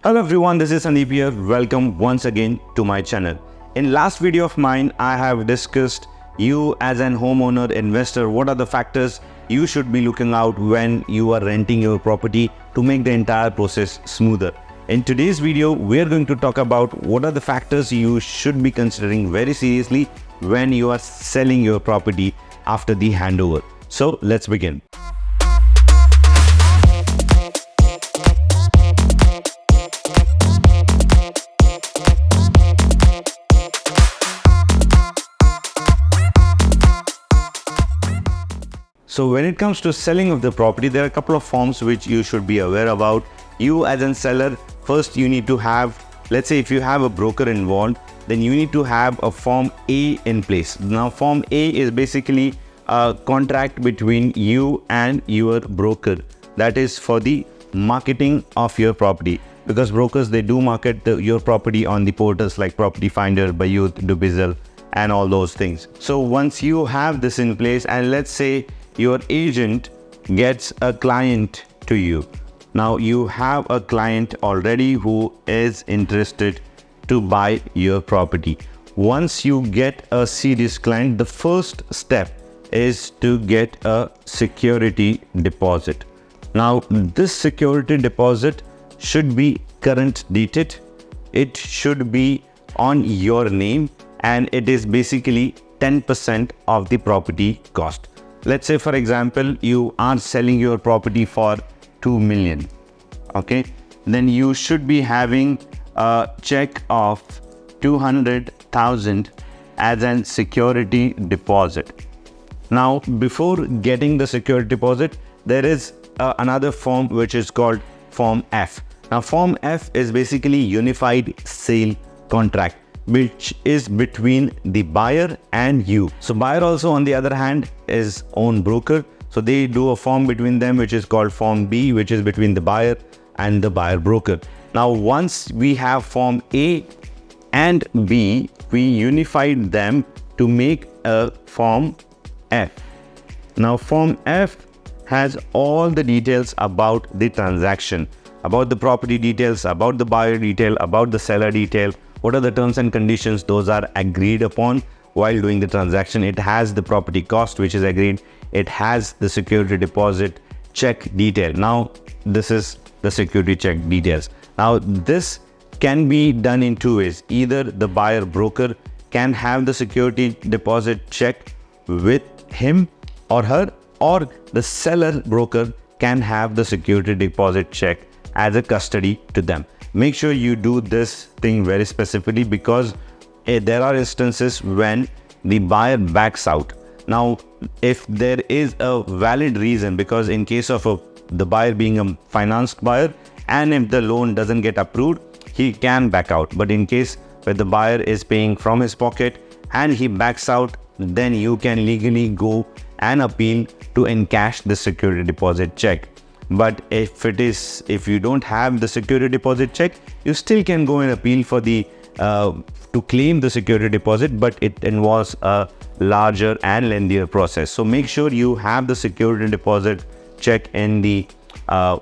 Hello everyone, this is Sandeep here. Welcome once again to my channel. In last video of mine, I have discussed you as an homeowner investor, what are the factors you should be looking out when you are renting your property to make the entire process smoother. In today's video, we are going to talk about what are the factors you should be considering very seriously when you are selling your property after the handover. So let's begin. So when it comes to selling of the property, there are a couple of forms which you should be aware about. You as a seller, first you need to have, let's say if you have a broker involved, then you need to have a Form A in place. Now Form A is basically a contract between you and your broker. That is for the marketing of your property. Because brokers, they do market your property on the portals like Property Finder, Bayut, Dubizzle and all those things. So once you have this in place, and let's say your agent gets a client to you. Now you have a client already who is interested to buy your property. Once you get a serious client, the first step is to get a security deposit. Now this security deposit should be current dated. It should be on your name and it is basically 10% of the property cost. Let's say, for example, you are selling your property for 2 million. Okay, then you should be having a check of 200,000 as an security deposit. Now, before getting the security deposit, there is another form which is called Form F. Now, Form F is basically unified sale contract, which is between the buyer and you. So buyer also on the other hand is own broker. So they do a form between them which is called Form B, which is between the buyer and the buyer broker. Now once we have Form A and B, we unified them to make a Form F. Now Form F has all the details about the transaction, about the property details, about the buyer detail, about the seller detail. What are the terms and conditions? Those are agreed upon while doing the transaction. It has the property cost which is agreed. It has the security deposit check detail. Now this is the security check details. Now this can be done in two ways. Either the buyer broker can have the security deposit check with him or her, or the seller broker can have the security deposit check as a custody to them. Make sure you do this thing very specifically because there are instances when the buyer backs out. Now, if there is a valid reason, because in case of the buyer being a financed buyer, and if the loan doesn't get approved, he can back out. But in case where the buyer is paying from his pocket and he backs out, then you can legally go and appeal to encash the security deposit check. But if you don't have the security deposit check, you still can go and appeal for the to claim the security deposit, but it involves a larger and lengthier process. So make sure you have the security deposit check in the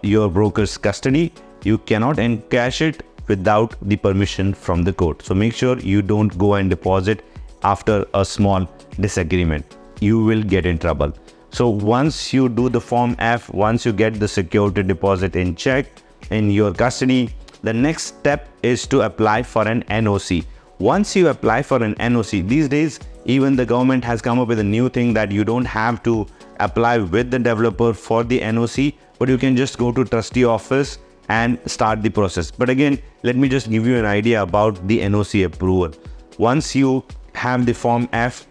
your broker's custody. You cannot encash it without the permission from the court. So make sure you don't go and deposit after a small disagreement. You will get in trouble. So once you do the Form F, once you get the security deposit in check in your custody, the next step is to apply for an NOC. Once you apply for an NOC, these days even the government has come up with a new thing that you don't have to apply with the developer for the NOC, but you can just go to trustee office and start the process. But again, let me just give you an idea about the NOC approval. Once you have the Form F,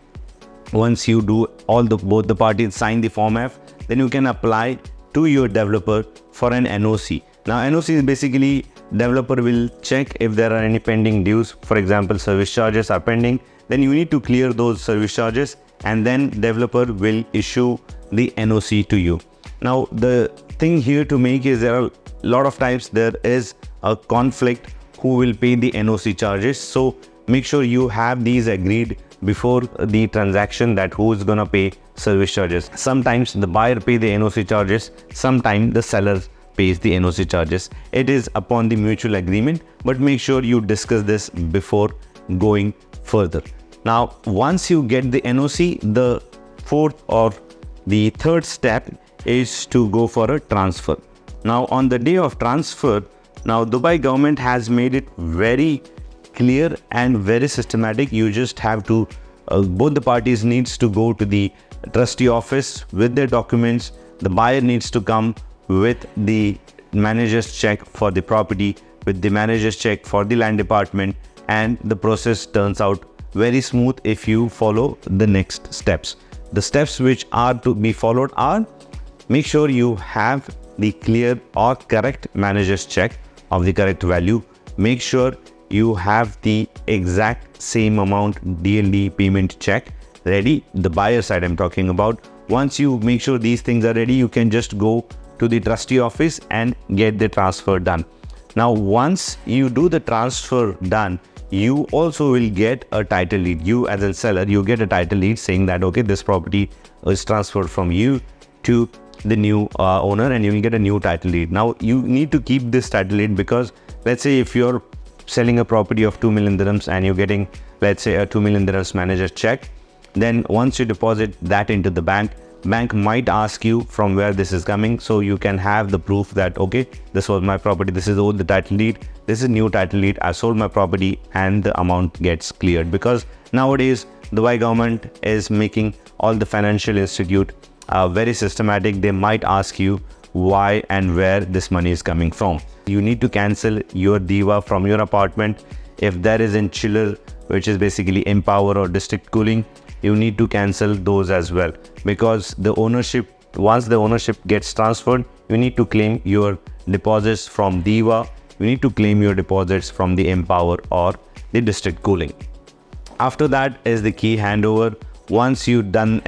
once you do both the parties sign the Form F, then you can apply to your developer for an NOC. Now NOC is basically developer will check if there are any pending dues. For example, service charges are pending, then you need to clear those service charges and then developer will issue the NOC to you. Now the thing here to make is there are a lot of times there is a conflict who will pay the NOC charges. So make sure you have these agreed before the transaction, that who is gonna pay service charges. Sometimes the buyer pay the NOC charges, sometimes the seller pays the NOC charges. It is upon the mutual agreement, but make sure you discuss this before going further. Now, once you get the NOC, the fourth or the third step is to go for a transfer. Now, on the day of transfer, now Dubai government has made it very clear and very systematic. You just have to, both the parties needs to go to the trustee office with their documents. The buyer needs to come with the manager's check for the property, with the manager's check for the land department, and the process turns out very smooth if you follow the next steps. The steps which are to be followed are: make sure you have the clear or correct manager's check of the correct value. Make sure you have the exact same amount DLD payment check ready, the buyer side I'm talking about. Once you make sure these things are ready, you can just go to the trustee office and get the transfer done. Now, once you do the transfer done, you also will get a title deed. You as a seller, you get a title deed saying that, okay, this property is transferred from you to the new owner, and you will get a new title deed. Now, you need to keep this title deed because let's say if you're selling a property of 2 million dirhams and you're getting, let's say, a 2 million dirhams manager check, then once you deposit that into the bank might ask you from where this is coming, so you can have the proof that, okay, this was my property, this is the title deed, this is new title deed, I sold my property, and the amount gets cleared. Because nowadays Dubai government is making all the financial institute very systematic. They might ask you why and where this money is coming from. You need to cancel your diva from your apartment. If there is in chiller, which is basically Empower or district cooling, you need to cancel those as well, because the ownership, once the ownership gets transferred, you need to claim your deposits from diva, you need to claim your deposits from the Empower or the district cooling. After that is the key handover. Once you've done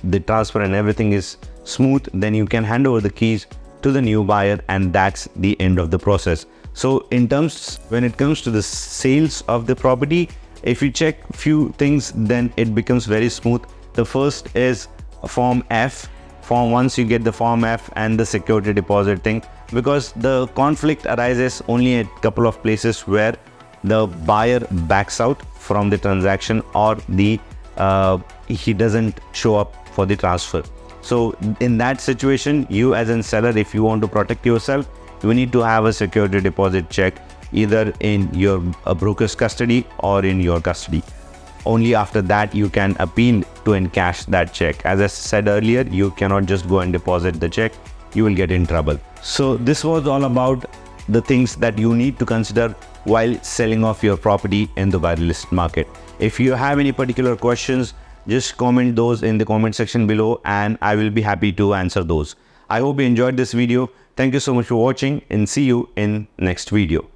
the transfer and everything is smooth, then you can hand over the keys to the new buyer, and that's the end of the process. So when it comes to the sales of the property, if you check few things, then it becomes very smooth. The first is Form F. Once you get the Form F and the security deposit thing, because the conflict arises only at a couple of places where the buyer backs out from the transaction, or he doesn't show up for the transfer. So in that situation, you as a seller, if you want to protect yourself, you need to have a security deposit check either in your broker's custody or in your custody. Only after that you can appeal to encash that check. As I said earlier, you cannot just go and deposit the check, you will get in trouble. So this was all about the things that you need to consider while selling off your property in the Dubai real estate market. If you have any particular questions, just comment those in the comment section below and I will be happy to answer those. I hope you enjoyed this video. Thank you so much for watching, and see you in next video.